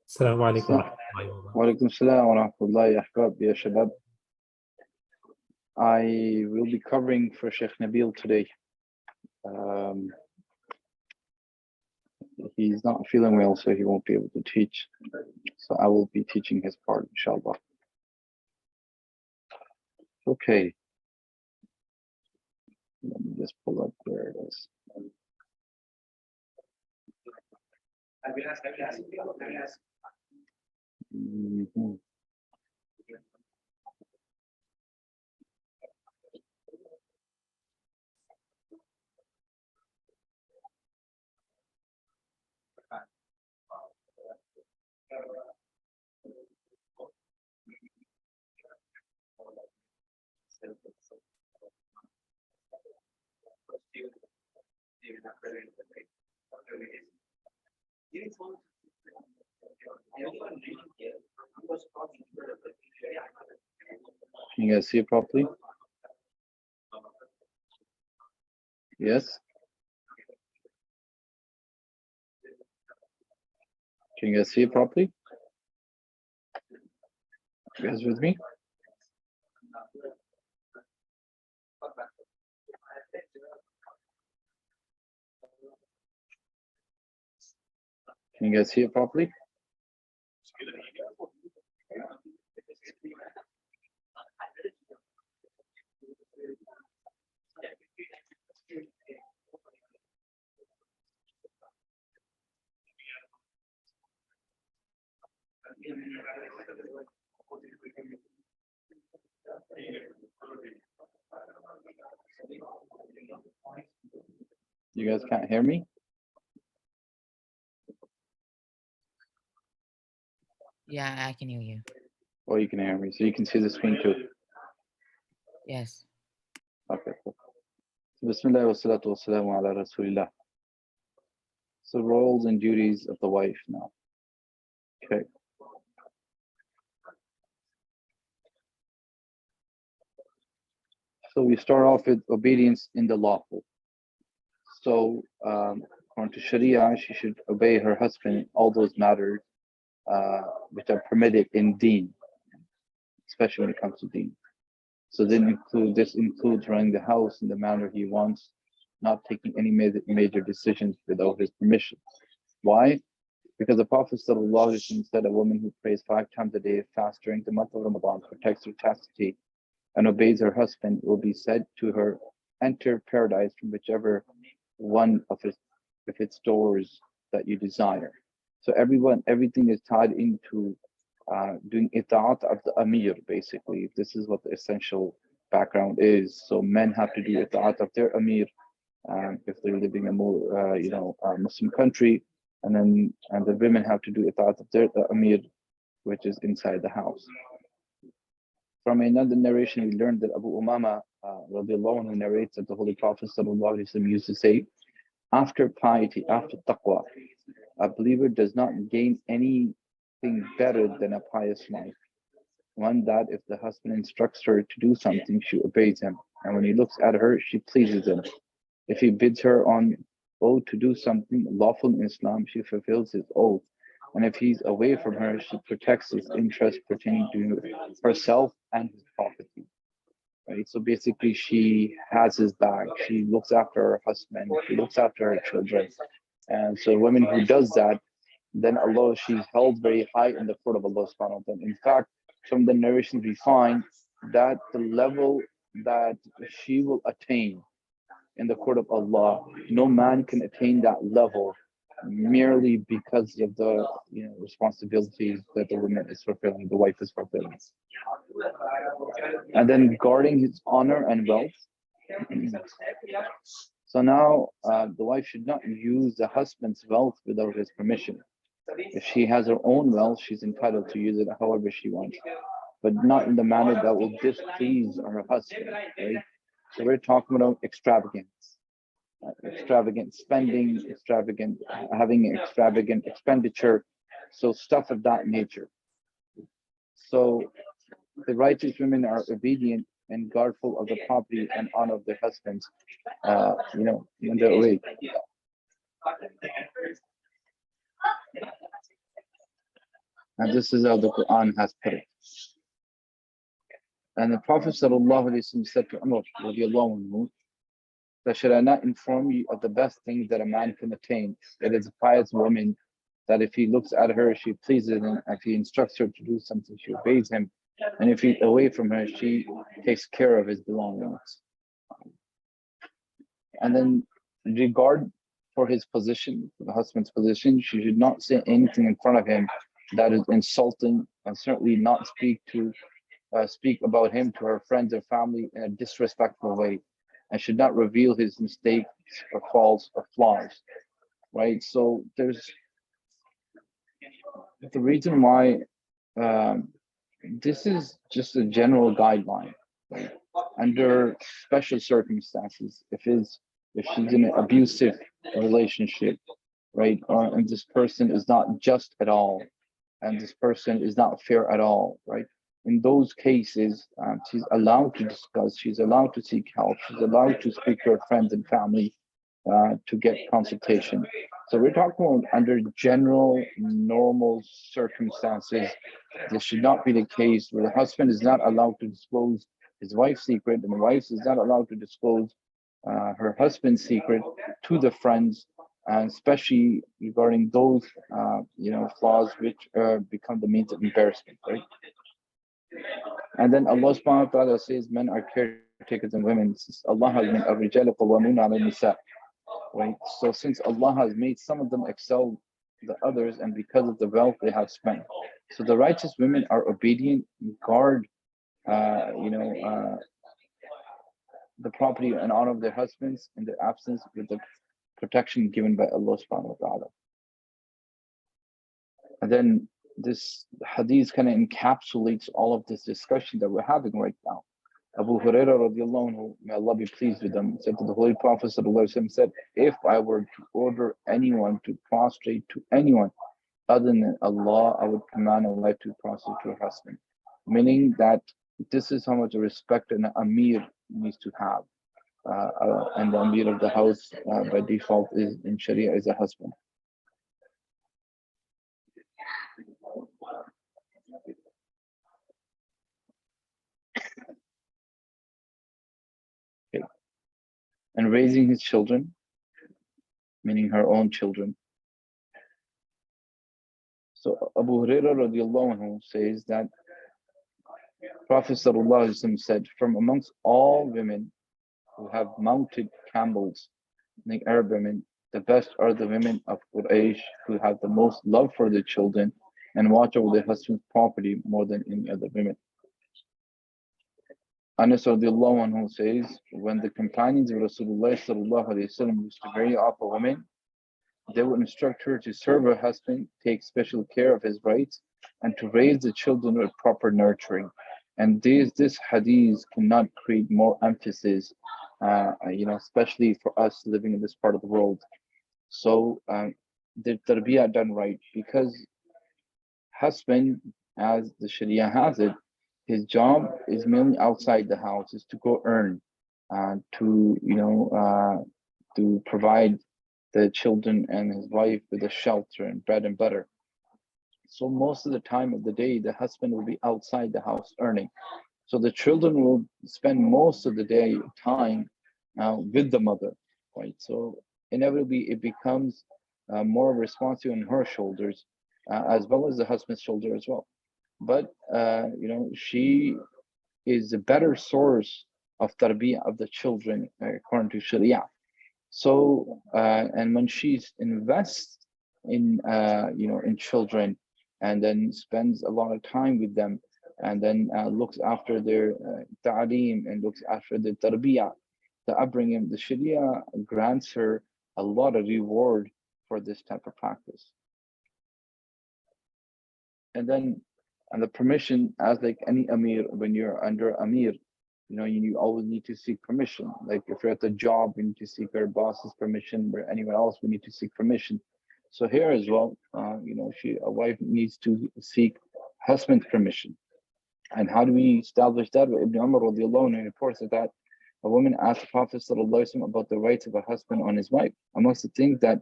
السلام عليكم ورحمة الله وبركاته. وعليكم السلام ورحمة الله يا أحباب يا شباب. I will be covering for Sheikh Nabil today. He's not feeling well, so he won't be able to teach. So I will be teaching his part, inshallah. Okay. Let me just pull up where it is. Mhm. Can you guys see it properly? Yes? Can you guys see it properly? You guys with me? Can you guys see it properly? You guys can't hear me? Yeah, I can hear you. Oh, you can hear me. So you can see the screen too. Yes. Okay, cool. Bismillah wa salatu wa salamu ala Rasulillah. So roles and duties of the wife now. Okay. So we start off with obedience in the lawful. So according to Sharia, she should obey her husband in all those matters which are permitted in deen, especially when it comes to deen. So this includes running the house in the manner he wants, not taking any major decisions without his permission. Why? Because the Prophet ﷺ said a woman who prays 5 times a day, fasts during the month of Ramadan, protects her chastity, and obeys her husband, will be said to her, enter paradise from whichever one of its doors that you desire. So everything is tied into doing ita'at of the amir, basically. This is what the essential background is. So men have to do ita'at of their amir if they're living in a more Muslim country, and the women have to do ita'at of their amir, which is inside the house. From another narration, we learned that Abu Umama radiallahu anhu narrates that the Holy Prophet sallallahu alaihi wasallam used to say, after piety, after taqwa, a believer does not gain anything better than a pious wife. One that if the husband instructs her to do something, she obeys him. And when he looks at her, she pleases him. If he bids her on oath to do something lawful in Islam, she fulfills his oath. And if he's away from her, she protects his interest pertaining to herself and his property. Right? So basically, she has his back. She looks after her husband. She looks after her children. And so, a woman who does that, then Allah, she's held very high in the court of Allah subhanahu wa ta'ala. In fact, from the narrations we find that the level that she will attain in the court of Allah, no man can attain that level merely because of the responsibilities that the woman is fulfilling, the wife is fulfilling. And then guarding his honor and wealth. So now the wife should not use the husband's wealth without his permission. If she has her own wealth, she's entitled to use it however she wants, but not in the manner that will displease her husband, right? So we're talking about extravagance. Extravagant spending, having extravagant expenditure, so stuff of that nature. So the righteous women are obedient and guardful of the property and honor of their husbands, when they're awake. And this is how the Quran has put it. And the Prophet ﷺ said to Umar radiallahu anhu, that should I not inform you of the best things that a man can attain? It is a pious woman that if he looks at her, she pleases him. If he instructs her to do something, she obeys him. And if he's away from her, she takes care of his belongings. And then regard for his position, for the husband's position, she should not say anything in front of him that is insulting, and certainly not speak about him to her friends or family in a disrespectful way, and should not reveal his mistakes or faults or flaws, right? So there's the reason why this is just a general guideline, right? Under special circumstances, if she's in an abusive relationship, right, and this person is not just at all, and this person is not fair at all, right? In those cases, she's allowed to discuss, she's allowed to seek help, she's allowed to speak to her friends and family to get consultation. So we're talking about under general, normal circumstances. This should not be the case where the husband is not allowed to disclose his wife's secret, and the wife is not allowed to disclose her husband's secret to the friends, and especially regarding those flaws which become the means of embarrassment, right? And then Allah subhanahu wa ta'ala says men are caretakers and women. Allah has made الرجال قوامون على النساء, right? So since Allah has made some of them excel the others, and because of the wealth they have spent, so the righteous women are obedient, guard the property and honor of their husbands in their absence with the protection given by Allah subhanahu wa ta'ala. And then this hadith kind of encapsulates all of this discussion that we're having right now. Abu Hurairah radiallahu anhu, may Allah be pleased with him, said to the Holy Prophet sallallahu alaihi wasallam, said, if I were to order anyone to prostrate to anyone other than Allah, I would command Allah to prostrate to her husband. Meaning that this is how much respect an Amir needs to have. And the Amir of the house by default is in Sharia is a husband. Okay. And raising his children, meaning her own children. So Abu Hurairah radiallahu anhu says that Prophet sallallahu alaihi wasallam said, from amongst all women who have mounted camels, the Arab women, the best are the women of Quraysh who have the most love for their children and watch over their husband's property more than any other women. Anas radiallahu anhu says, when the companions of Rasulullah sallallahu alaihi wasallam used to marry off a woman, they would instruct her to serve her husband, take special care of his rights, and to raise the children with proper nurturing. And this hadith cannot create more emphasis, especially for us living in this part of the world. So the tarbiyah done right, because husband, as the Sharia has it, his job is mainly outside the house, is to go earn, to provide the children and his wife with a shelter and bread and butter. So most of the time of the day, the husband will be outside the house earning. So the children will spend most of the day time with the mother, right? So inevitably it becomes more responsive on her shoulders, as well as the husband's shoulder as well. But she is a better source of tarbiyah of the children according to Sharia. So and when she invests in in children, and then spends a lot of time with them, and then looks after their ta'aleem and looks after their tarbiyah, the upbringing, the Sharia grants her a lot of reward for this type of practice. And then the permission, as like any Amir, when you're under Amir, you always need to seek permission. Like if you're at the job, we need to seek our boss's permission, or anyone else, we need to seek permission. So here as well, a wife needs to seek husband's permission. And how do we establish that? Ibn Umar radiallahu anhu reports that a woman asked the Prophet sallallahu alaihi wasallam about the rights of a husband on his wife. Amongst the things that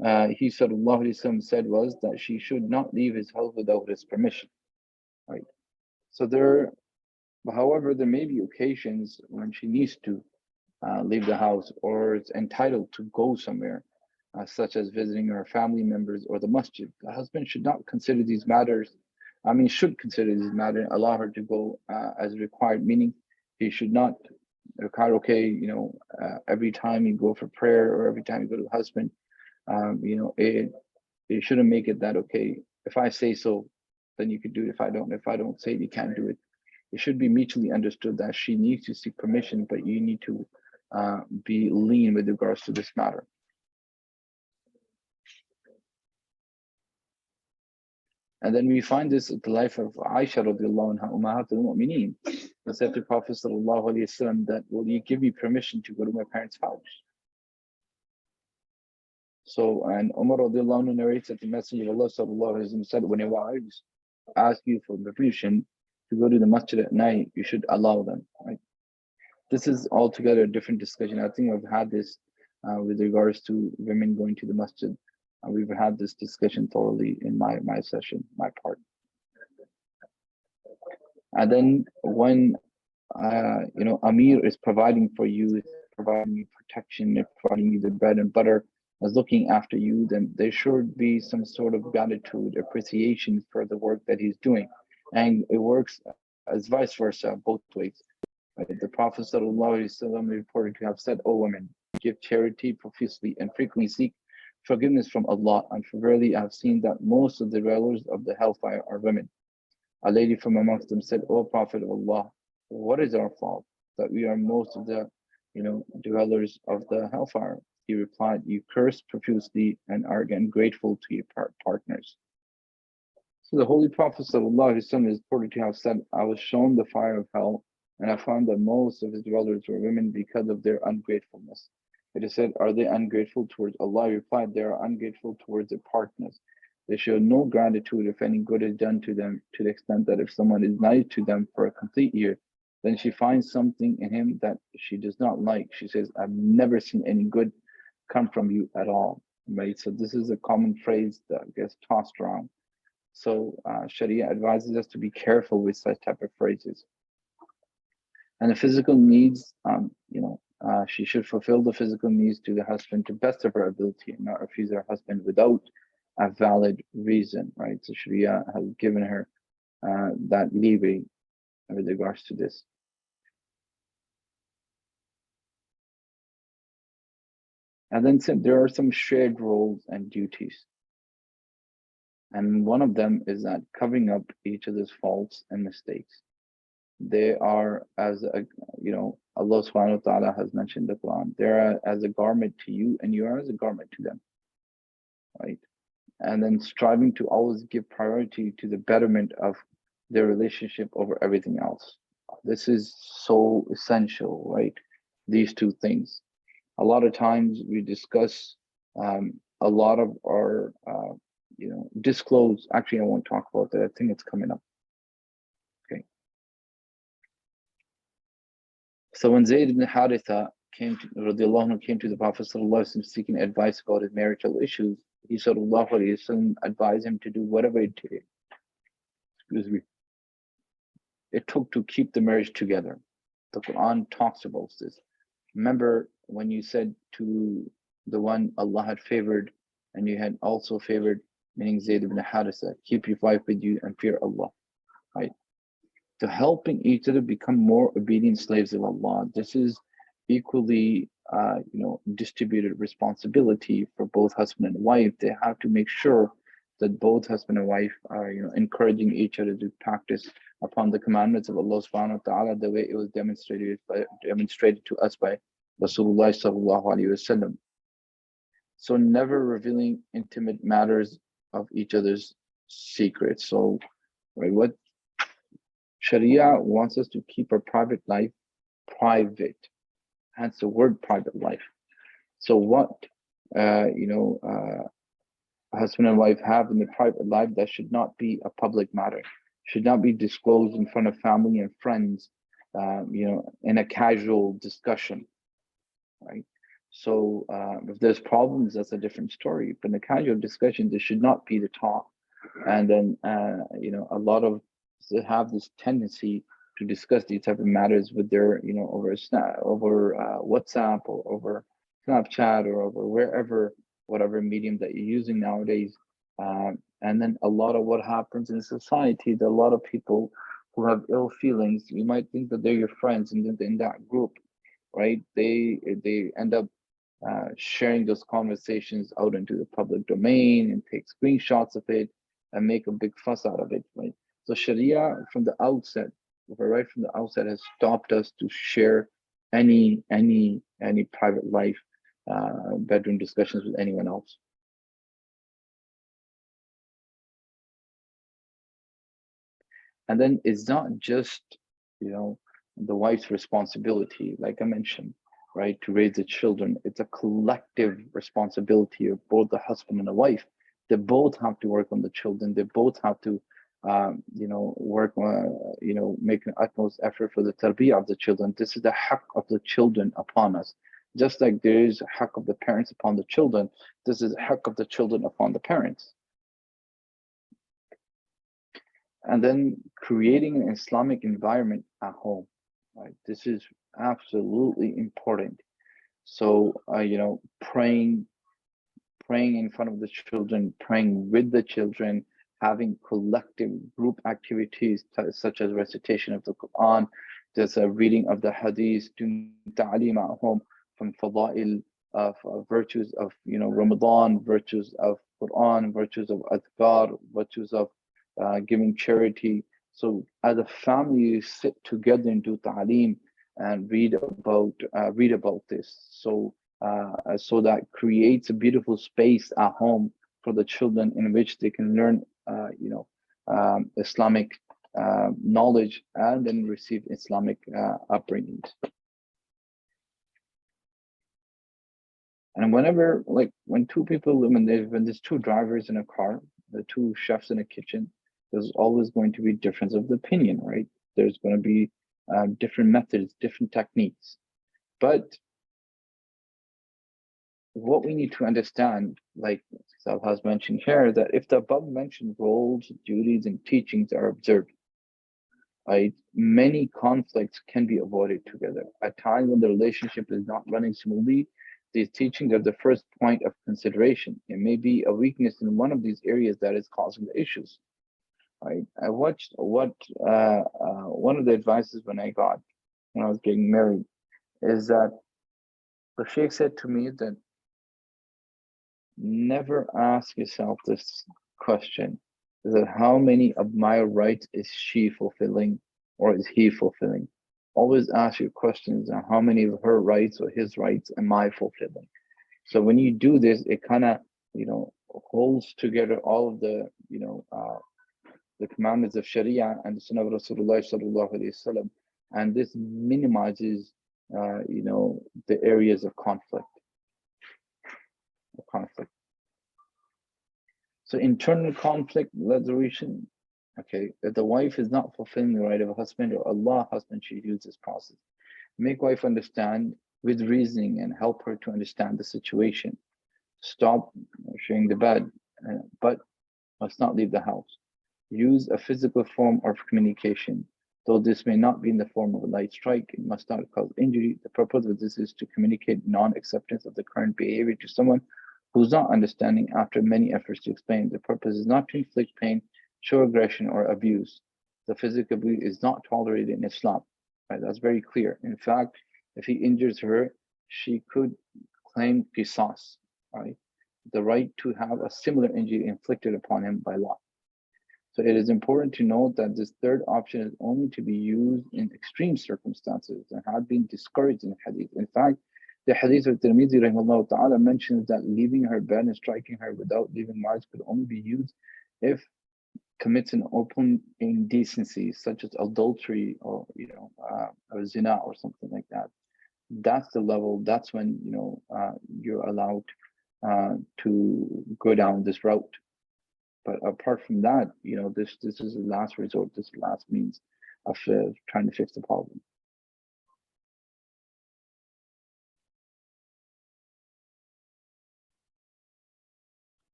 he sallallahu alaihi wasallam said was that she should not leave his house without his permission, right? So however, there may be occasions when she needs to leave the house or is entitled to go somewhere, such as visiting her family members or the masjid. The husband should not consider these matters, should consider these matters, allow her to go as required, meaning he should not require, okay, every time you go for prayer or every time you go to the husband, it shouldn't make it that, okay, if I say so, then you could do it. If I don't say it, you can't do it. It should be mutually understood that she needs to seek permission, but you need to be lean with regards to this matter. And then we find this at the life of Aisha radiallahu anha, Ummahatul Mu'mineen. It said to Prophet sallallahu alaihi wasallam that, will you give me permission to go to my parents' house? So, and Umar radiallahu anhu narrates that the Messenger of Allah sallallahu alaihi wasallam said, when your wives ask you for permission to go to the masjid at night, you should allow them, right? This is altogether a different discussion. I think I've had this with regards to women going to the masjid. We've had this discussion thoroughly in my session, my part. And then when Amir is providing for you, providing you protection, providing you the bread and butter, is looking after you, then there should be some sort of gratitude, appreciation for the work that he's doing. And it works as vice versa, both ways. Right? The Prophet ﷺ reported to have said, "O women, give charity profusely and frequently seek forgiveness from Allah, and for verily I have seen that most of the dwellers of the hellfire are women." A lady from amongst them said, "O Prophet of Allah, what is our fault that we are most of the dwellers of the hellfire?" He replied, "You curse profusely and are again grateful to your partners." So the Holy Prophet ﷺ is reported to have said, "I was shown the fire of hell, and I found that most of its dwellers were women because of their ungratefulness." It is said, "Are they ungrateful towards Allah?" He replied, "They are ungrateful towards their partners. They show no gratitude if any good is done to them, to the extent that if someone is nice to them for a complete year, then she finds something in him that she does not like. She says, I've never seen any good come from you at all." Right? So this is a common phrase that gets tossed around. So Sharia advises us to be careful with such type of phrases. And the physical needs, she should fulfill the physical needs to the husband to best of her ability and not refuse her husband without a valid reason, right? So Sharia has given her that leeway with regards to this. And then there are some shared roles and duties. And one of them is that covering up each other's faults and mistakes. They are as Allah subhanahu wa ta'ala has mentioned in the Quran, they are as a garment to you and you are as a garment to them, right? And then striving to always give priority to the betterment of their relationship over everything else. This is so essential, right? These two things. A lot of times we discuss a lot of our, disclose. Actually, I won't talk about that. I think it's coming up. Okay. So when Zayd ibn Haritha came to the Prophet ﷺ seeking advice about his marital issues, he ﷺ advised him to do whatever it took to keep the marriage together. The Quran talks about this. Remember when you said to the one Allah had favored and you had also favored, meaning Zayd ibn Haritha, keep your wife with you and fear Allah, right? To helping each other become more obedient slaves of Allah. This is equally, distributed responsibility for both husband and wife. They have to make sure that both husband and wife are, encouraging each other to practice upon the commandments of Allah subhanahu wa ta'ala the way it was demonstrated to us by Rasulullah sallallahu alaihi wasallam. So never revealing intimate matters of each other's secrets. So, right, what Sharia wants us to keep our private life private, hence the word private life. So what husband and wife have in their private life, that should not be a public matter, should not be disclosed in front of family and friends, in a casual discussion, right? So if there's problems, that's a different story. But in a casual discussion, this should not be the talk. And then a lot of have this tendency to discuss these type of matters with their over WhatsApp or over Snapchat or over wherever, whatever medium that you're using nowadays. And then a lot of what happens in society, that a lot of people who have ill feelings, you might think that they're your friends, and then in that group, right? They end up sharing those conversations out into the public domain and take screenshots of it and make a big fuss out of it, right? So Sharia from the outset, right from the outset, has stopped us to share any private life, bedroom discussions with anyone else. And then it's not just, the wife's responsibility, like I mentioned, right, to raise the children. It's a collective responsibility of both the husband and the wife. They both have to work on the children. They both have to, work on, make an utmost effort for the tarbiyah of the children. This is the haqq of the children upon us. Just like there is a haqq of the parents upon the children, this is a haqq of the children upon the parents. And then creating an Islamic environment at home, right? This is absolutely important. So, praying in front of the children, praying with the children, having collective group activities such as recitation of the Quran, there's a reading of the Hadith, doing ta'aleem at home from fada'il of virtues of Ramadan, virtues of Quran, virtues of adhkar, virtues of giving charity. So as a family, you sit together and do ta'aleem and read about this. So that creates a beautiful space at home for the children in which they can learn, Islamic knowledge and then receive Islamic upbringings. And whenever, like when two people, when there's two drivers in a car, the two chefs in a kitchen, there's always going to be difference of opinion, right? There's going to be different methods, different techniques. But what we need to understand, like Sal has mentioned here, that if the above mentioned roles, duties, and teachings are observed, right, many conflicts can be avoided together. At times when the relationship is not running smoothly, these teachings are the first point of consideration. It may be a weakness in one of these areas that is causing the issues. Right. I watched one of the advices when I was getting married is that the Sheikh said to me that never ask yourself this question, is that how many of my rights is she fulfilling or is he fulfilling? Always ask your questions on how many of her rights or his rights am I fulfilling? So when you do this, it kind of, holds together all of the, the commandments of Sharia and the Sunnah of Rasulullah sallallahu alaihi wasallam, and this minimizes, the areas of conflict. So internal conflict resolution. Okay, if the wife is not fulfilling the right of a husband or Allah, husband should use this process. Make wife understand with reasoning and help her to understand the situation. Stop sharing the bed, but must not leave the house. Use a physical form of communication. Though this may not be in the form of a light strike, it must not cause injury. The purpose of this is to communicate non-acceptance of the current behavior to someone who's not understanding after many efforts to explain. The purpose is not to inflict pain, show aggression, or abuse. The physical abuse is not tolerated in Islam. Right? That's very clear. In fact, if he injures her, she could claim qisas, right? The right to have a similar injury inflicted upon him by law. So it is important to note that this third option is only to be used in extreme circumstances and had been discouraged in hadith. In fact, the hadith of Tirmidhi rahimahullah ta'ala mentions that leaving her bed and striking her without leaving marks could only be used if commits an open indecency such as adultery or or zina or something like that. That's the level. That's when you're allowed to go down this route. But apart from that, this is the last resort. This is the last means of trying to fix the problem.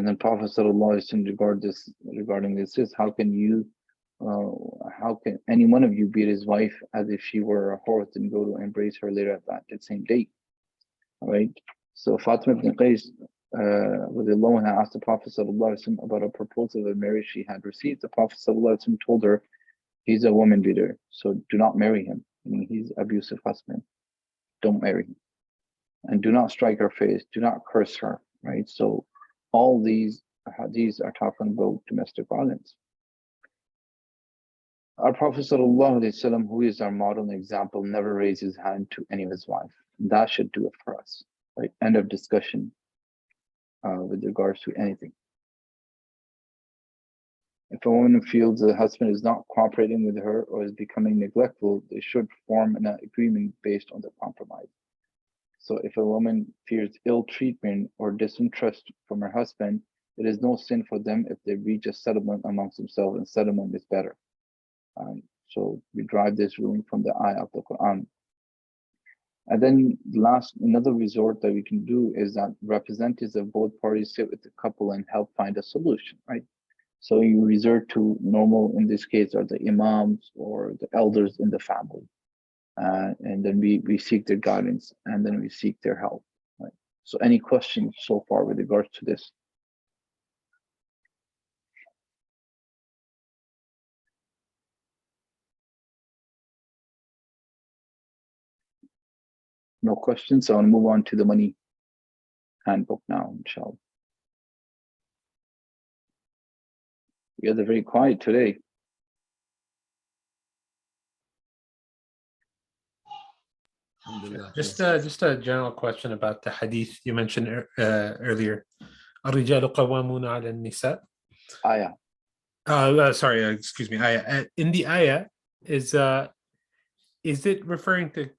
And then Prophet ﷺ regarding this is how can any one of you beat his wife as if she were a horse and go to embrace her later at that same day? All right. So Fatima ibn Qais asked the Prophet ﷺ about a proposal of marriage she had received. The Prophet ﷺ told her, he's a woman beater, so do not marry him. I mean, he's abusive husband. Don't marry him. And do not strike her face. Do not curse her. Right. So all these hadiths are talking about domestic violence. Our Prophet ﷺ, who is our model and example, never raised his hand to any of his wife. That should do it for us. Right. End of discussion with regards to anything. If a woman feels the husband is not cooperating with her or is becoming neglectful, they should form an agreement based on the compromise. So if a woman fears ill treatment or disinterest from her husband, it is no sin for them if they reach a settlement amongst themselves, and settlement is better. So we derive this ruling from the ayah of the Quran. And then another resort that we can do is that representatives of both parties sit with the couple and help find a solution, right? So you resort to normal, in this case, are the imams or the elders in the family. And then we seek their guidance, and then we seek their help, right? So any questions so far with regards to this? No questions, so I'll move on to the money handbook now, inshallah. You guys are very quiet today. Just a general question about the hadith you mentioned earlier. الرجال قوامون على النساء. Ayah. Sorry, excuse me. Ayah. In the ayah, is it referring to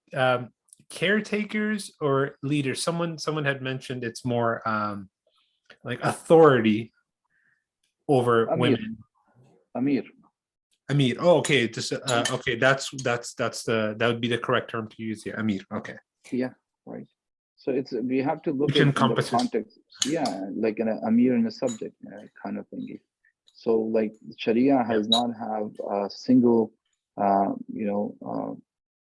caretakers or leaders? Someone had mentioned it's more like authority over Amir. women. Amir. Amir. Oh, okay. Just okay. That would be the correct term to use here. Amir. Okay. Yeah, right. So we have to look Which at in the encompasses. context. Yeah, like an Amir in a subject kind of thing. So like Sharia has not have a single,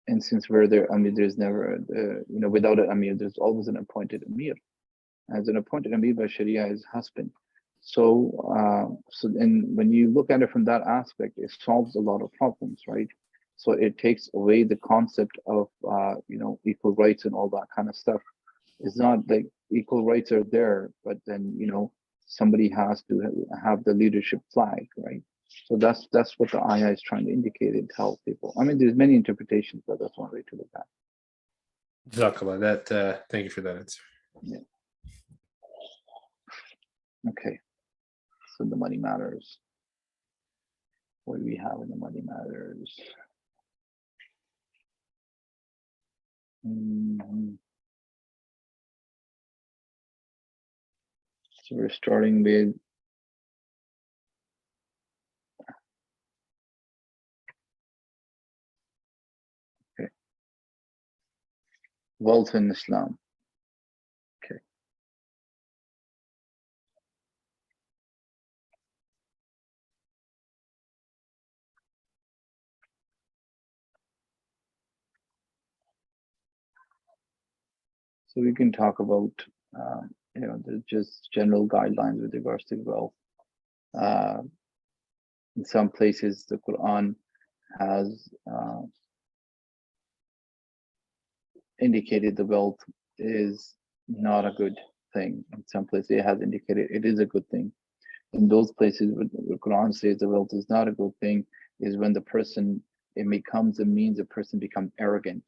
instance where there's never, without an Amir, there's always an appointed Amir. As an appointed Amir by Sharia is husband. So when you look at it from that aspect, it solves a lot of problems, right? So it takes away the concept of, equal rights and all that kind of stuff. It's not like equal rights are there, but then, somebody has to have the leadership flag, right? So that's what the ayah is trying to indicate and tell people. I mean, there's many interpretations, but that's one way to look at it. Jazakallah. Thank you for that answer. Yeah. Okay. So the money matters. What do we have in the money matters? So we're starting with wealth in Islam. Okay. So we can talk about, there's just general guidelines with regards to wealth. In some places, the Quran has indicated the wealth is not a good thing. In some places, it has indicated it is a good thing. In those places where the Quran says the wealth is not a good thing, is when it becomes a means the person becomes arrogant,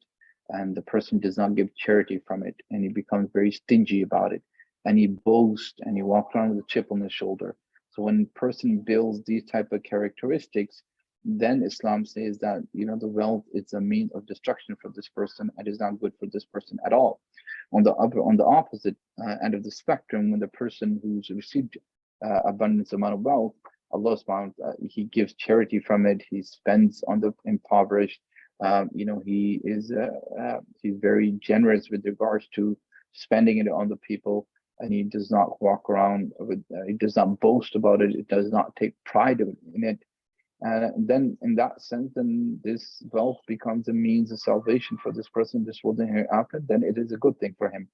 and the person does not give charity from it, and he becomes very stingy about it, and he boasts and he walks around with a chip on his shoulder. So when a person builds these type of characteristics, then Islam says that the wealth is a means of destruction for this person and is not good for this person at all. On the opposite end of the spectrum, when the person who's received abundance amount of wealth, Allah subhanahu wa ta'ala, he gives charity from it, he spends on the impoverished, he's very generous with regards to spending it on the people. and he does not walk around with, he does not boast about it, it does not take pride in it. And then in that sense, then this wealth becomes a means of salvation for this person, this world and hereafter, then it is a good thing for him.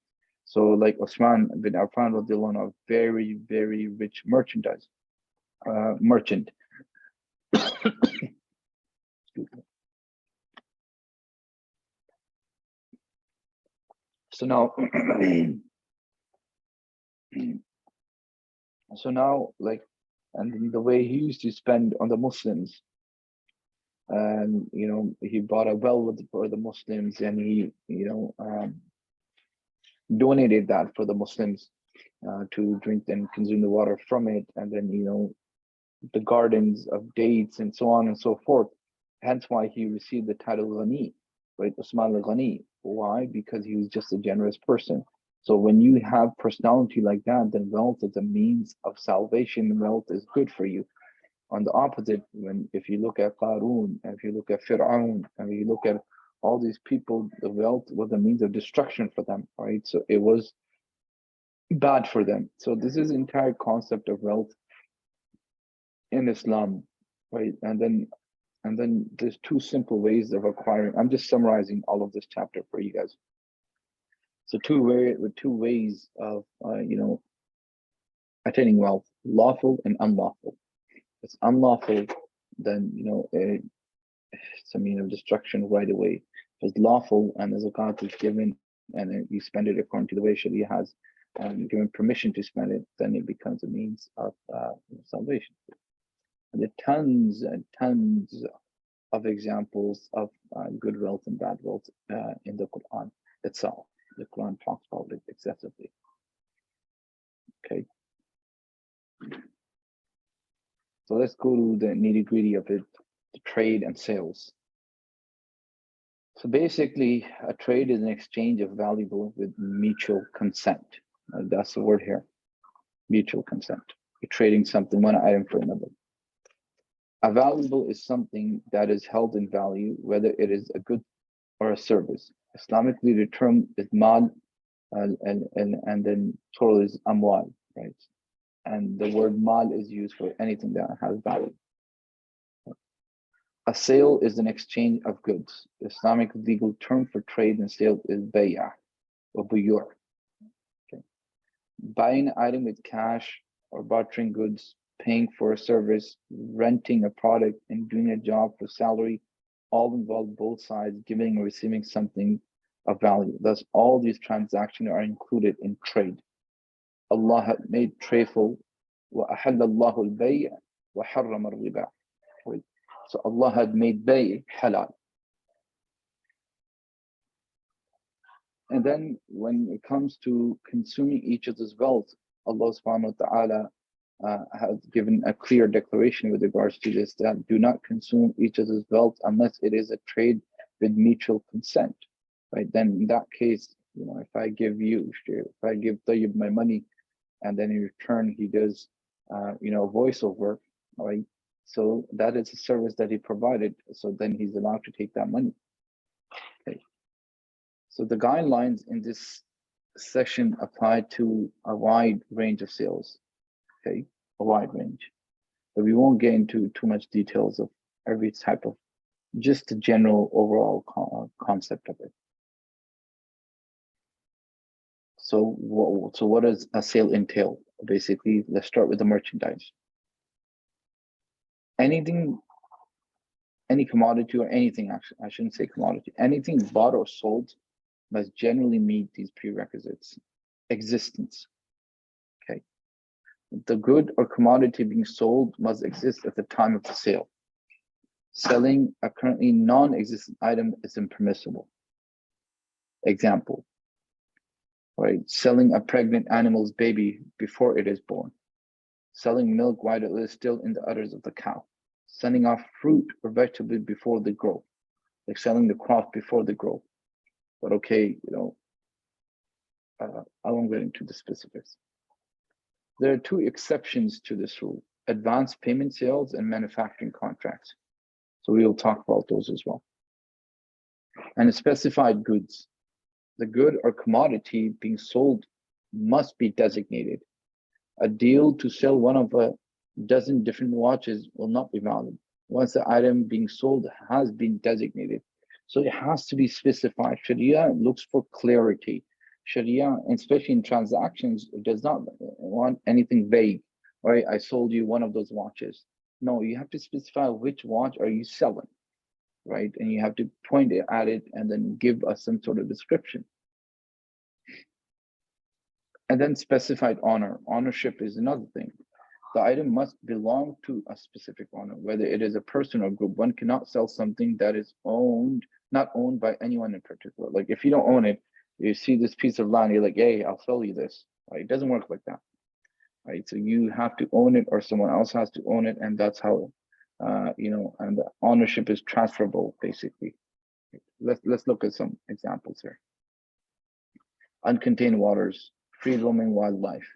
So like Osman bin Affan radiallahu anhu, a very, very rich merchant. So now, like, and the way he used to spend on the Muslims, and he bought a well for the Muslims, and he donated that for the Muslims to drink and consume the water from it, and then the gardens of dates and so on and so forth. Hence why he received the title Ghani, right? Usman al-Ghani. Why? Because he was just a generous person. So when you have personality like that, then wealth is a means of salvation. Wealth is good for you. On the opposite, if you look at Qarun, and if you look at Fir'aun, and you look at all these people, the wealth was a means of destruction for them, right? So it was bad for them. So this is the entire concept of wealth in Islam, right? And then there's two simple ways of acquiring. I'm just summarizing all of this chapter for you guys. So two ways of attaining wealth: lawful and unlawful. If it's unlawful, then it's a mean of destruction right away. If it's lawful and the zakat is given and you spend it according to the way Sharia has given permission to spend it, then it becomes a means of salvation. And there are tons and tons of examples of good wealth and bad wealth in the Quran itself. The Quran talks about it excessively. Okay. So let's go to the nitty-gritty of it, the trade and sales. So basically, a trade is an exchange of valuable with mutual consent. That's the word here, mutual consent. You're trading something, one item for another. A valuable is something that is held in value, whether it is a good or a service. Islamically, the term is mal, and then plural is amwal, right? And the word mal is used for anything that has value. A sale is an exchange of goods. The Islamic legal term for trade and sale is bay'ah or buyur. Okay. Buying an item with cash or bartering goods, paying for a service, renting a product, and doing a job for salary all involve both sides giving or receiving something of value. Thus, all these transactions are included in trade. Allah had made trayful, وَأَحَلَّ اللَّهُ الْبَيْءَ وَحَرَّمَ الرِّبَا. So Allah had made bay halal. And then when it comes to consuming each other's wealth, Allah subhanahu wa ta'ala has given a clear declaration with regards to this, that do not consume each other's wealth unless it is a trade with mutual consent, right? Then in that case, if I give Tayyib my money, and then in return he does, voiceover, right? So that is a service that he provided. So then he's allowed to take that money. Okay. So the guidelines in this section apply to a wide range of sales. Okay, a wide range. But we won't get into too much details of every type of, just the general overall concept of it. So what does a sale entail? Basically, let's start with the merchandise. Anything, any commodity or anything, actually, I shouldn't say commodity, anything bought or sold must generally meet these prerequisites. Existence. Okay. The good or commodity being sold must exist at the time of the sale. Selling a currently non-existent item is impermissible. Example, right? Selling a pregnant animal's baby before it is born. Selling milk while it is still in the udders of the cow. Selling off fruit or vegetable before they grow. Like selling the crop before they grow. But okay, I won't get into the specifics. There are two exceptions to this rule: advanced payment sales and manufacturing contracts. So we will talk about those as well. And specified goods. The good or commodity being sold must be designated. A deal to sell one of a dozen different watches will not be valid once the item being sold has been designated. So it has to be specified. Sharia looks for clarity. Sharia, especially in transactions, it does not want anything vague. Right? I sold you one of those watches. No, you have to specify which watch are you selling, right? And you have to point at it and then give us some sort of description. And then specified owner. Ownership is another thing. The item must belong to a specific owner, whether it is a person or group. One cannot sell something that is not owned by anyone in particular. Like if you don't own it, you see this piece of land, you're like, hey, I'll sell you this. Right? It doesn't work like that. Right? So you have to own it or someone else has to own it. And that's how, and the ownership is transferable, basically. Let's look at some examples here. Uncontained waters, free roaming wildlife.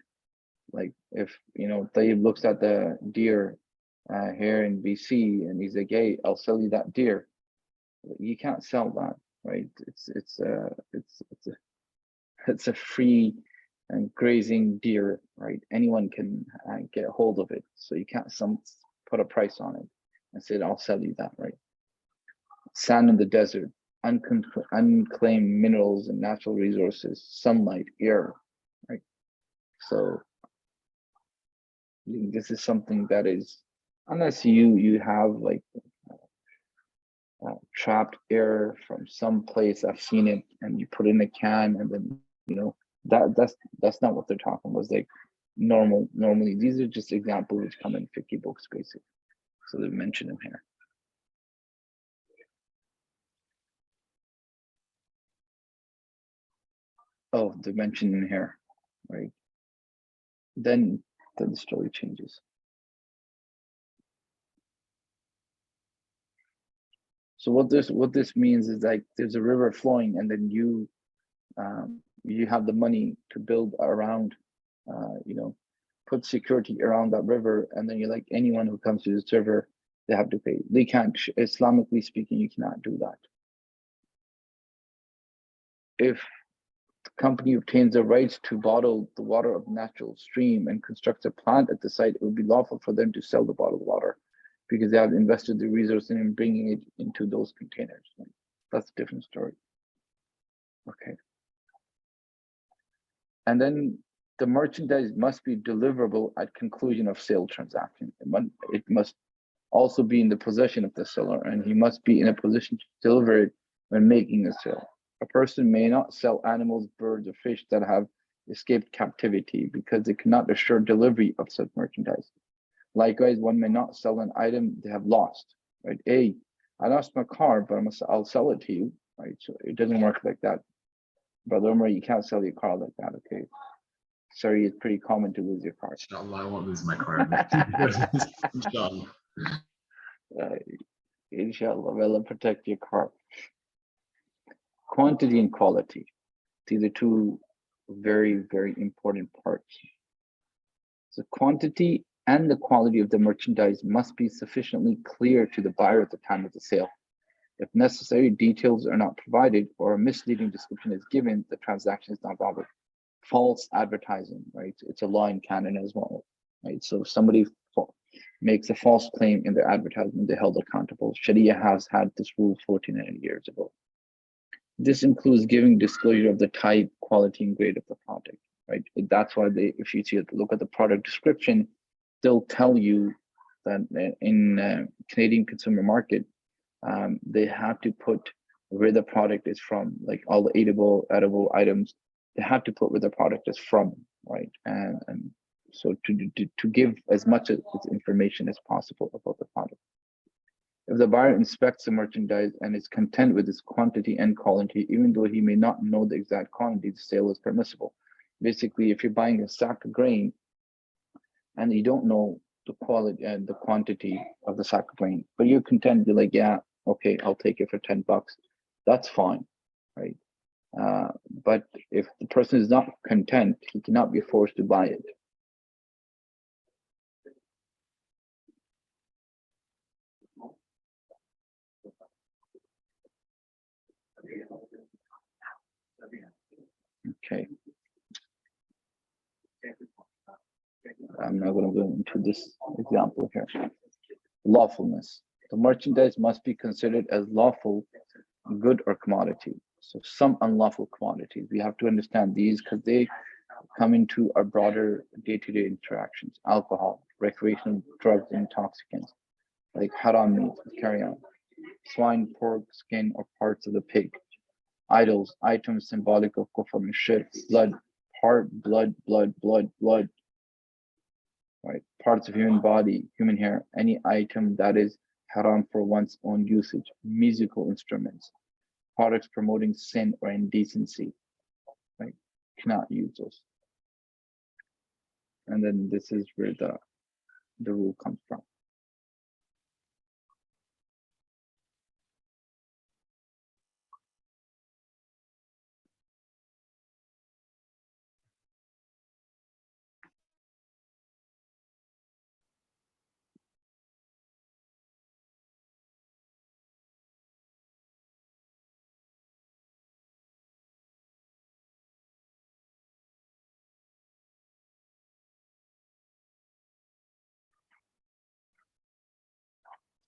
Like if Tayyib looks at the deer here in BC and he's like, hey, I'll sell you that deer. You can't sell that, right? It's a free and grazing deer, right? Anyone can get a hold of it. So you can't put a price on it and say, I'll sell you that, right? Sand in the desert, unclaimed minerals and natural resources, sunlight, air, right? So this is something that is, unless you have like trapped air from some place, I've seen it, and you put in a can, and then that's not what they're talking about. It's like normally these are just examples which come in fiqh books, basically. So they mention them here. Oh, they mention in here, right? Then the story changes. So what this means is like there's a river flowing, and then you have the money to build around, put security around that river, and then you're like, anyone who comes to this river, they have to pay. They can't. Islamically speaking, you cannot do that. If the company obtains the rights to bottle the water of natural stream and constructs a plant at the site, it would be lawful for them to sell the bottled water, because they have invested the resource in bringing it into those containers. That's a different story. Okay. And then the merchandise must be deliverable at conclusion of sale transaction. It must also be in the possession of the seller, and he must be in a position to deliver it when making a sale. A person may not sell animals, birds, or fish that have escaped captivity because they cannot assure delivery of such merchandise. Likewise, one may not sell an item they have lost, right? Hey, I lost my car, but I'll sell it to you, right? So it doesn't work like that. Brother Umar, you can't sell your car like that, okay? Sorry, it's pretty common to lose your car. Inshallah, I won't lose my car. Inshallah. Inshallah, Allah protect your car. Quantity and quality. These are two very, very important parts. So quantity and the quality of the merchandise must be sufficiently clear to the buyer at the time of the sale. If necessary, details are not provided or a misleading description is given, the transaction is not valid. False advertising, right? It's a law in Canada as well, right? So if somebody makes a false claim in their advertisement, they're held accountable. Sharia has had this rule 1400 years ago. This includes giving disclosure of the type, quality, and grade of the product, right? That's why if you look at the product description, they'll tell you that in Canadian consumer market, they have to put where the product is from, like all the edible items, they have to put where the product is from, right? And so to give as much information as possible about the product. If the buyer inspects the merchandise and is content with its quantity and quality, even though he may not know the exact quantity, the sale is permissible. Basically, if you're buying a sack of grain and you don't know the quality and the quantity of the sack of grain, but you're content, you're like, yeah, okay, I'll take it for $10. That's fine, right? But if the person is not content, he cannot be forced to buy it. Okay. I'm not going to go into this example here. Lawfulness. The merchandise must be considered as lawful good or commodity. So some unlawful commodities, we have to understand these because they come into our broader day-to-day interactions. Alcohol, recreational drugs, and intoxicants, like haram meat, carry on. Swine, pork, skin, or parts of the pig. Idols, items symbolic of kufr and shirk. Blood, blood, right? Parts of human body, human hair, any item that is haram for one's own usage. Musical instruments, products promoting sin or indecency, right? Cannot use those. And then this is where the rule comes from.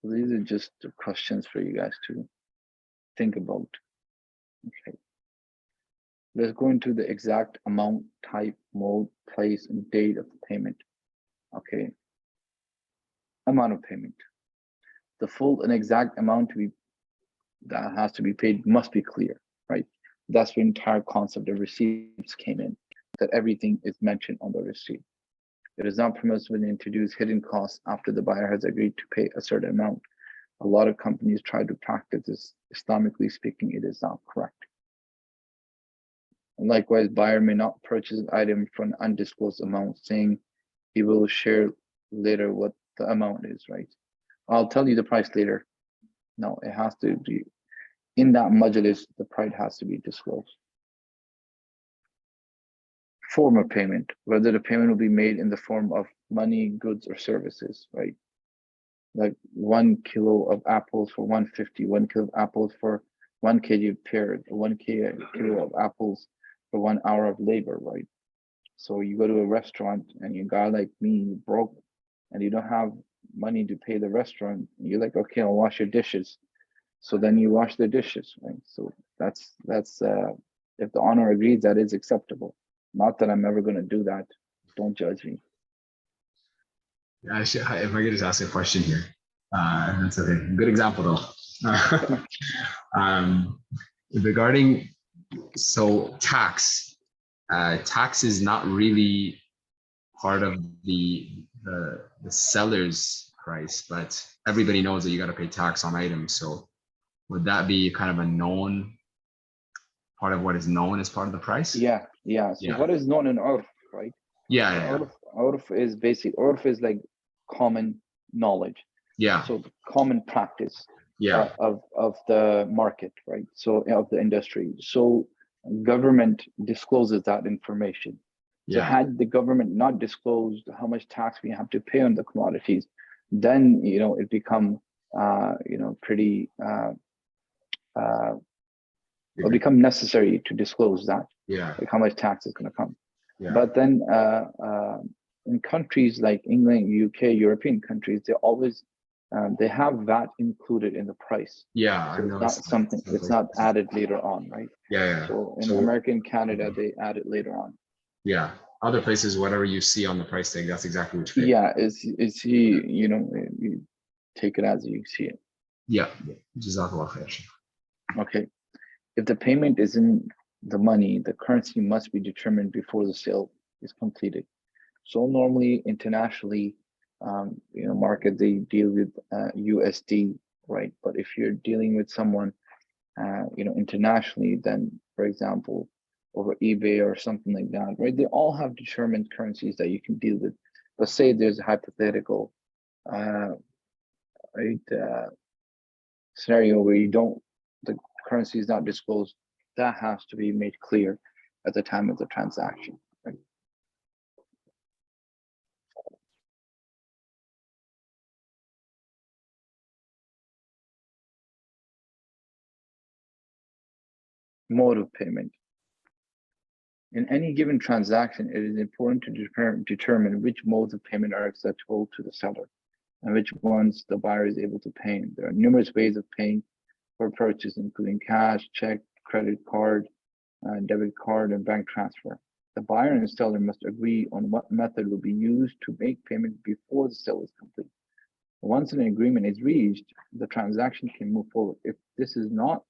So these are just the questions for you guys to think about. Okay. Let's go into the exact amount, type, mode, place, and date of the payment. Okay. Amount of payment. The full and exact amount that has to be paid must be clear, right? That's the entire concept of receipts came in, that everything is mentioned on the receipt. It is not permissible to introduce hidden costs after the buyer has agreed to pay a certain amount. A lot of companies try to practice this. Islamically speaking, it is not correct. And likewise, buyer may not purchase an item for an undisclosed amount, saying he will share later what the amount is, right? I'll tell you the price later. No, it has to be in that majlis, the price has to be disclosed. Form of payment, whether the payment will be made in the form of money, goods, or services, right? Like 1 kilo of apples for 150, 1 kilo of apples for 1 kg of pears, 1 kilo of apples for 1 hour of labor, right? So you go to a restaurant and you guy like me, broke, and you don't have money to pay the restaurant. You're like, okay, I'll wash your dishes. So then you wash the dishes, right? So that's if the owner agrees, that is acceptable. Not that I'm ever going to do that. Don't judge me. If I could just ask a question here. That's okay. Good example though. Regarding, so tax is not really part of the seller's price, but everybody knows that you got to pay tax on items. So would that be kind of a known part of what is known as part of the price? Yeah. So what is known in urf, right? Yeah. Urf is basic. Urf is like common knowledge. Yeah. So the common practice. Yeah. Of the market, right? So of the industry. So government discloses that information. So had the government not disclosed how much tax we have to pay on the commodities, then it become pretty it'll become necessary to disclose that. Like how much tax is going to come. But then in countries like England, UK, European countries, they always they have VAT included in the price. Yeah, so it's not something. It's not added later on, right? Yeah. So in America and Canada, they add it later on. Yeah. Other places, whatever you see on the price tag, that's exactly what you pay. Yeah, is he? You take it as you see it. Yeah. Jazakallah khair. Okay. If the payment is in the money, the currency must be determined before the sale is completed. So normally internationally, market, they deal with USD, right? But if you're dealing with someone, internationally, then for example, over eBay or something like that, right? They all have determined currencies that you can deal with. But say there's a hypothetical, scenario where the currency is not disclosed, that has to be made clear at the time of the transaction, right? Mode of payment. In any given transaction, it is important to determine which modes of payment are acceptable to the seller and which ones the buyer is able to pay. There are numerous ways of paying for purchase, including cash, check, credit card, debit card, and bank transfer. The buyer and seller must agree on what method will be used to make payment before the sale is complete. Once an agreement is reached, the transaction can move forward. If this is not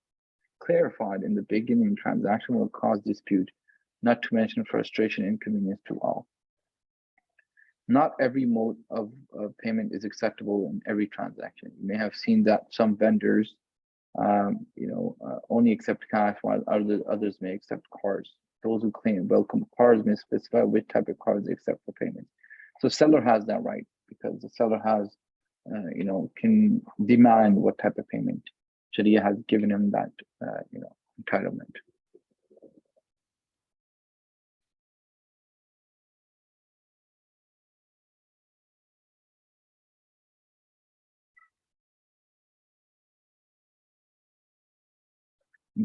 clarified in the beginning, transaction will cause dispute, not to mention frustration and inconvenience to all. Not every mode of payment is acceptable in every transaction. You may have seen that some vendors only accept cash, while others may accept cards. Those who claim welcome cards may specify which type of cards they accept for payment. So seller has that right, because the seller has, can demand what type of payment. Sharia has given him that, entitlement.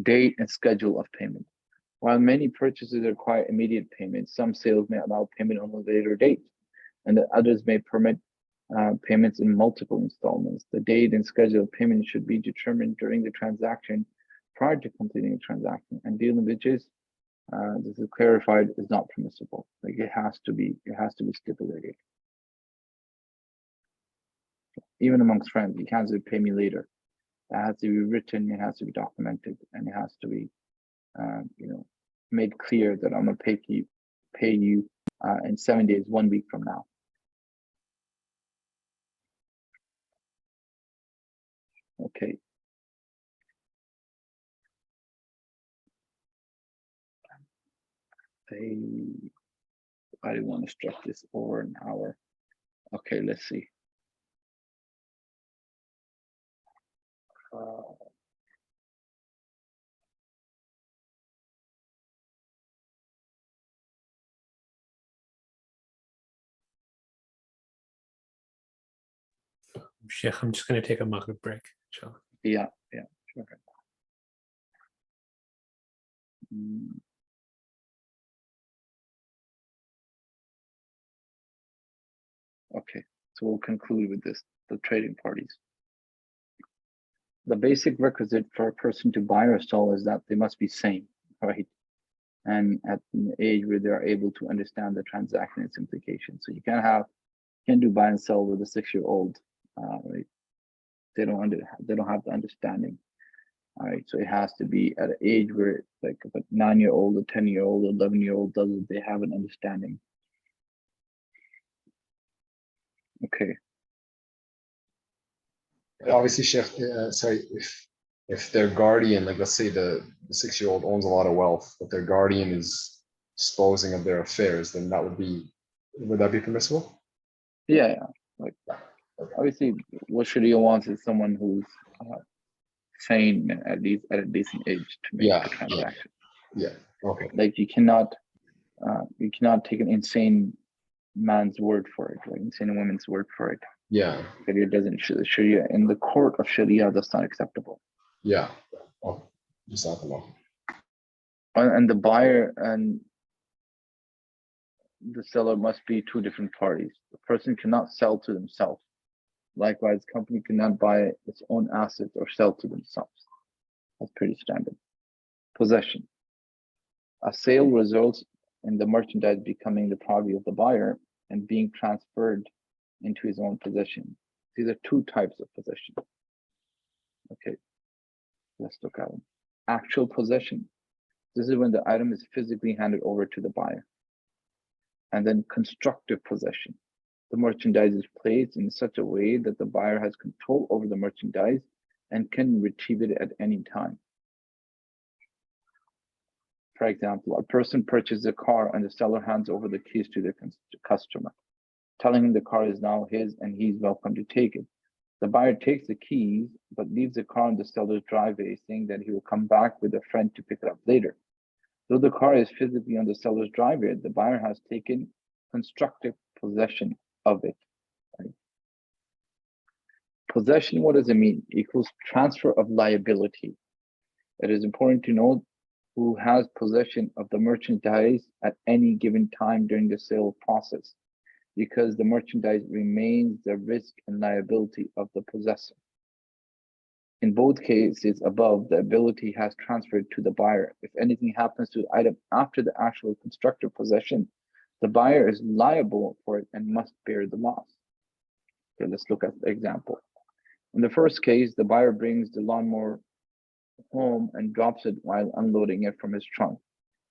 Date and schedule of payment. While many purchases require immediate payment, some sales may allow payment on a later date, and others may permit payments in multiple installments. The date and schedule of payment should be determined during the transaction prior to completing the transaction, and dealing which is, this is clarified, is not permissible. Like it has to be stipulated. Even amongst friends, you can't say pay me later. It has to be written, it has to be documented, and it has to be, made clear that I'm gonna pay you in 7 days, 1 week from now. Okay. I didn't want to stretch this over an hour. Okay, let's see. Sheikh, I'm just going to take a Maghrib break, inshallah. Yeah, sure. Okay, so we'll conclude with this, the trading parties. The basic requisite for a person to buy or sell is that they must be sane, right? And at an age where they are able to understand the transaction and its implications. So you can't do buy and sell with a 6-year-old, right? They don't have the understanding. All right, so it has to be at an age where, like, if a 9-year-old, a 10-year-old, 11-year-old does it, they have an understanding. Okay. Obviously, Sheikh, sorry, if their guardian, like let's say the 6-year-old owns a lot of wealth, but their guardian is disposing of their affairs, then would that be permissible? Yeah. Like, obviously, what Sharia wants is someone who's sane at least at a decent age to make the transaction. Yeah. Okay. Like you cannot take an insane man's word for it, like insane woman's word for it. Yeah. Sharia doesn't. Sharia in the court of Sharia, that's not acceptable. Yeah. Oh, just not the law. And the buyer and the seller must be two different parties. The person cannot sell to themselves. Likewise, the company cannot buy its own assets or sell to themselves. That's pretty standard. Possession. A sale results in the merchandise becoming the property of the buyer and being transferred into his own possession. These are two types of possession. Okay, let's look at them. Actual possession. This is when the item is physically handed over to the buyer. And then constructive possession. The merchandise is placed in such a way that the buyer has control over the merchandise and can retrieve it at any time. For example, a person purchases a car and the seller hands over the keys to the customer, telling him the car is now his and he's welcome to take it. The buyer takes the keys but leaves the car in the seller's driveway, saying that he will come back with a friend to pick it up later. Though the car is physically on the seller's driveway, the buyer has taken constructive possession of it. Right? Possession, what does it mean? Equals transfer of liability. It is important to note who has possession of the merchandise at any given time during the sale process, because the merchandise remains the risk and liability of the possessor. In both cases above, the ability has transferred to the buyer. If anything happens to the item after the actual constructive possession, the buyer is liable for it and must bear the loss. Okay, let's look at the example. In the first case, the buyer brings the lawnmower home and drops it while unloading it from his trunk,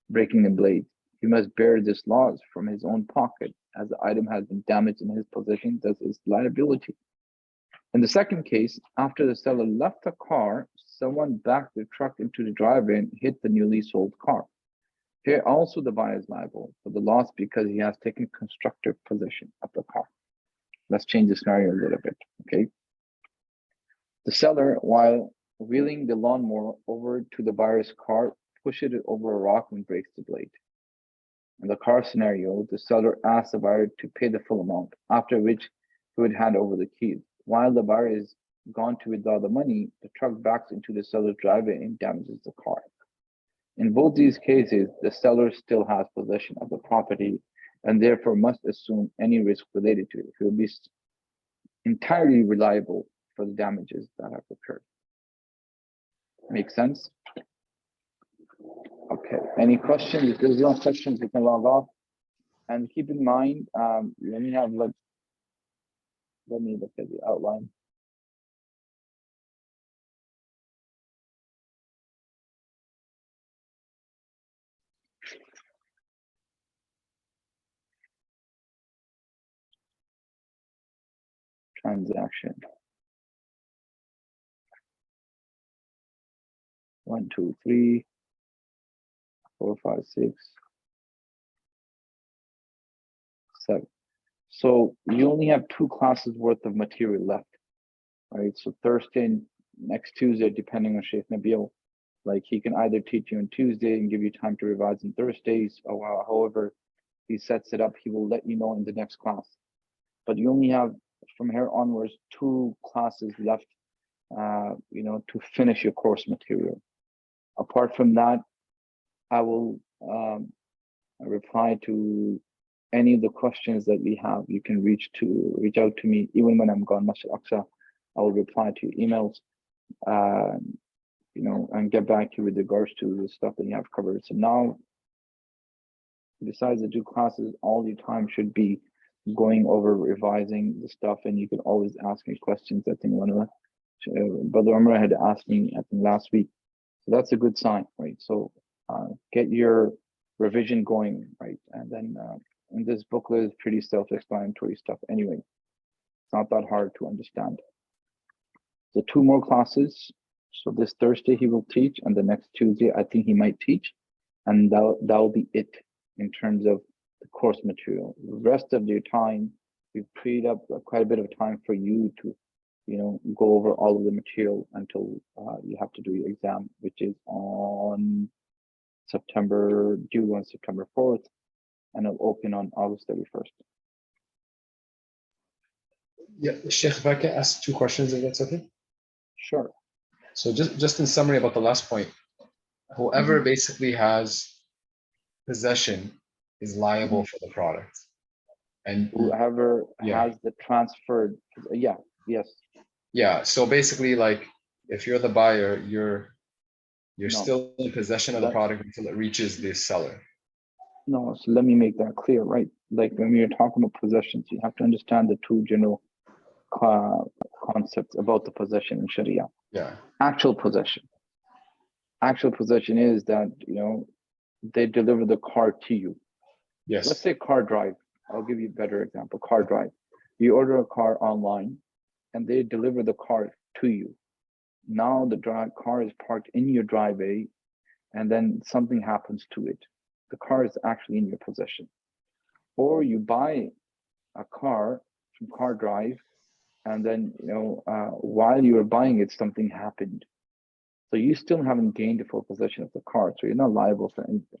breaking the blade. He must bear this loss from his own pocket, as the item has been damaged in his possession, thus his liability. In the second case, after the seller left the car, someone backed the truck into the driveway and hit the newly sold car. Here also the buyer is liable for the loss because he has taken constructive possession of the car. Let's change the scenario a little bit, okay? The seller, while wheeling the lawnmower over to the buyer's car, pushes it over a rock and breaks the blade. In the car scenario, the seller asks the buyer to pay the full amount, after which he would hand over the keys. While the buyer is gone to withdraw the money, the truck backs into the seller's driveway and damages the car. In both these cases, the seller still has possession of the property and therefore must assume any risk related to it. He will be entirely reliable for the damages that have occurred. Make sense? Okay, any questions? If there's no questions, you can log off. And keep in mind, let me look at the outline. Transaction. 1, 2, 3, 4, 5, 6, 7. So you only have 2 classes worth of material left, right? So Thursday and next Tuesday, depending on Sheikh Nabil, like he can either teach you on Tuesday and give you time to revise on Thursdays, or however he sets it up, he will let you know in the next class. But you only have from here onwards 2 classes left, to finish your course material. Apart from that, I will reply to any of the questions that we have. You can reach out to me even when I'm gone, Masjid Aqsa. I will reply to your emails, and get back to you with regards to the stuff that you have covered. So now, besides the 2 classes, all your time should be going over revising the stuff, and you can always ask me questions. I think one of Brother Umar had asked me, I think last week. So that's a good sign, right? So get your revision going, right? And then and this booklet is pretty self-explanatory stuff anyway. It's not that hard to understand. So 2 more classes. So this Thursday he will teach, and the next Tuesday I think he might teach, and that'll be it in terms of the course material. The rest of your time, we've freed up quite a bit of time for you to, go over all of the material until you have to do your exam, which is due on September 4th, and it'll open on August 31st. Yeah, Sheikh, if I can ask 2 questions, if that's okay? Sure. So just in summary about the last point, whoever basically has possession is liable for the product. And whoever has the transferred, yes. Yeah, so basically, like, if you're the buyer, you're No. still in possession of the product until it reaches the seller. No, so let me make that clear, right? Like when we are talking about possessions, you have to understand the 2 general concepts about the possession in Sharia. Yeah. Actual possession. Actual possession is that, they deliver the car to you. Yes. Let's say car drive. I'll give you a better example. Car drive. You order a car online and they deliver the car to you. Now the car is parked in your driveway and then something happens to it. The car is actually in your possession. Or you buy a car from Car Drive and then, while you were buying it, something happened. So you still haven't gained the full possession of the car. So you're not liable for anything.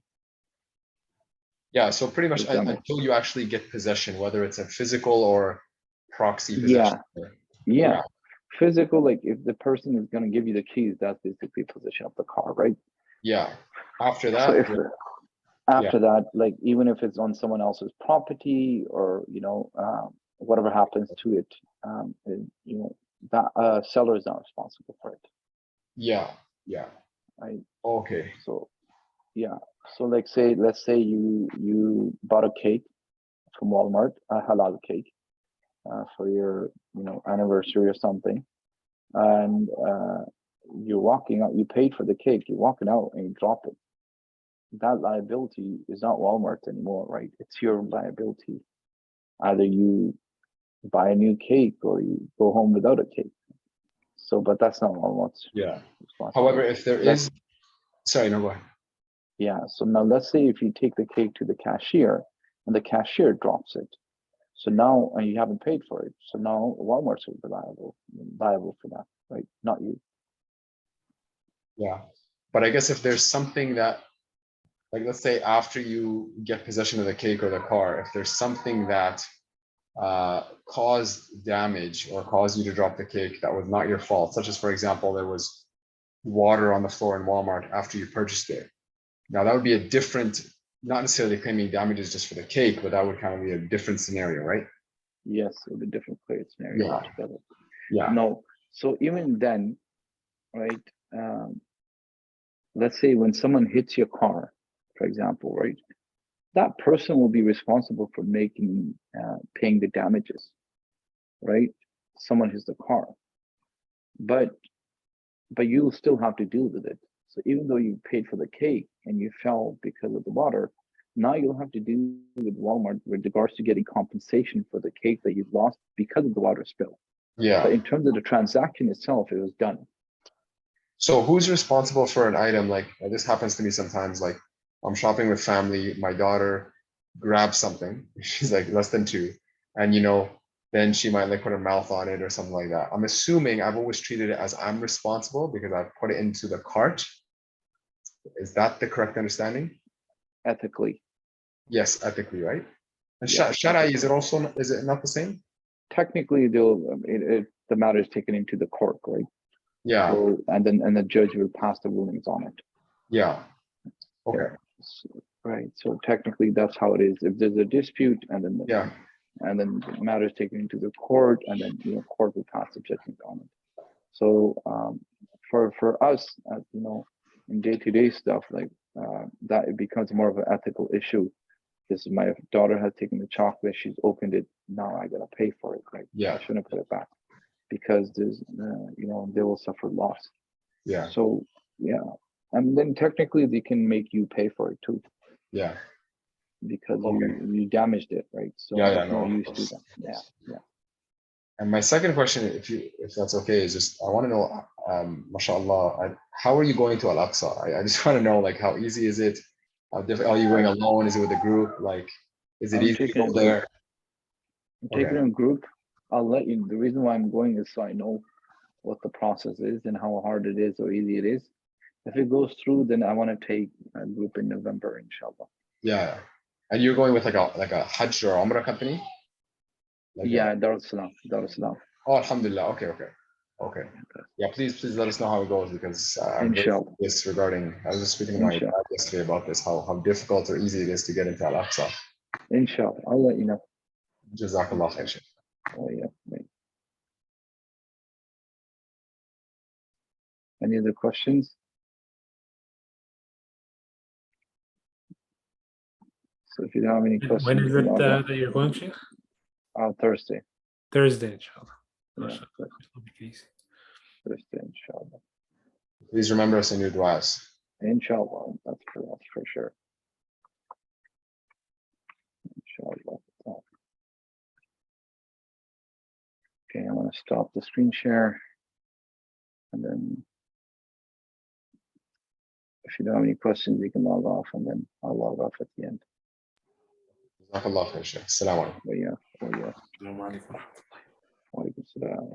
Yeah, so pretty much until you actually get possession, whether it's a physical or proxy possession. Yeah. Physical, like if the person is going to give you the keys, that's basically possession of the car, right? Yeah. After So that, if after that, like even if it's on someone else's property or whatever happens to it, that seller is not responsible for it, yeah, yeah. right? Okay. So yeah. So like let's say you bought a cake from Walmart, a halal cake, for your anniversary or something, and you're walking out. You paid for the cake. You're walking out and you drop it. That liability is not Walmart's anymore, right? It's your liability. Either you buy a new cake or you go home without a cake. So, but that's not Walmart's Yeah. responsibility. However, if there Let's- is, sorry, no, go ahead. Yeah. So now let's say if you take the cake to the cashier and the cashier drops it. So now, and you haven't paid for it. So now Walmart's will be liable for that, right? Not you. Yeah. But I guess if there's something that, like, let's say after you get possession of the cake or the car, if there's something that caused damage or caused you to drop the cake that was not your fault, such as, for example, there was water on the floor in Walmart after you purchased it. Now that would be a different, not necessarily claiming damages just for the cake, but that would kind of be a different scenario, right? Yes, it would be a different scenario Yeah. altogether. Yeah. No. So even then, right? Let's say when someone hits your car, for example, right? That person will be responsible for paying the damages, right? Someone hits the car, but you'll still have to deal with it. So even though you paid for the cake and you fell because of the water, now you'll have to deal with Walmart with regards to getting compensation for the cake that you've lost because of the water spill. Yeah. But in terms of the transaction itself, it was done. So who's responsible for an item? Like this happens to me sometimes, like I'm shopping with family, my daughter grabs something, she's like less than 2, and then she might like put her mouth on it or something like that. I'm assuming I've always treated it as I'm responsible because I've put it into the cart. Is that the correct understanding? Ethically. Yes, ethically, right? And Yeah, Sharai, is it not the same? Technically, the matter is taken into the court, right? Yeah. So, and the judge will pass the rulings on it. Yeah. Okay. Yeah. Right. So technically, that's how it is. If there's a dispute, and then the matter is taken into the court, and then court will pass the judgment on it. So for us, in day-to-day stuff like that, it becomes more of an ethical issue. Because my daughter has taken the chocolate, she's opened it. Now I gotta pay for it. Right? Yeah. I shouldn't put it back because there's, they will suffer loss. Yeah. So yeah, and then technically they can make you pay for it too. Yeah. Because Okay. you damaged it, right? So Yeah, no of use course, to that. of Yeah, course. yeah. And my second question, if that's okay, is just I want to know, mashallah, how are you going to Al-Aqsa? I just want to know, like, how easy is it? How difficult are you going alone? Is it with a group? Like, is it I'm easy to taking go a group. there? I'm taking Okay. a group. I'll let you. The reason why I'm going is so I know what the process is and how hard it is or easy it is. If it goes through, then I want to take a group in November, inshallah. Yeah. And you're going with like a Hajj or Umrah company? Like Yeah, Dar es Salaam. Oh, alhamdulillah. Okay. Yeah, please let us know how it goes because Inshallah. this regarding, I was just speaking to my dad yesterday about this, how difficult or easy it is to get into Al-Aqsa. Inshallah, I'll let you know. Jazakallah khair. Oh yeah. Any other questions? So if you don't have any questions, When is you can it log off. that you're going, Sheikh? Thursday. Thursday, inshallah. Yeah, Mashallah. It'll be easy. Thursday, inshallah. Please remember us in your du'as. Inshallah, that's for sure. Inshallah. Okay, I'm gonna stop the screen share, and then if you don't have any questions, you can log off, and then I'll log off at the end. Jazakallah khair, Sheikh. Assalamu alaikum. But yeah, Assalamu alaikum. wa alaikum salam.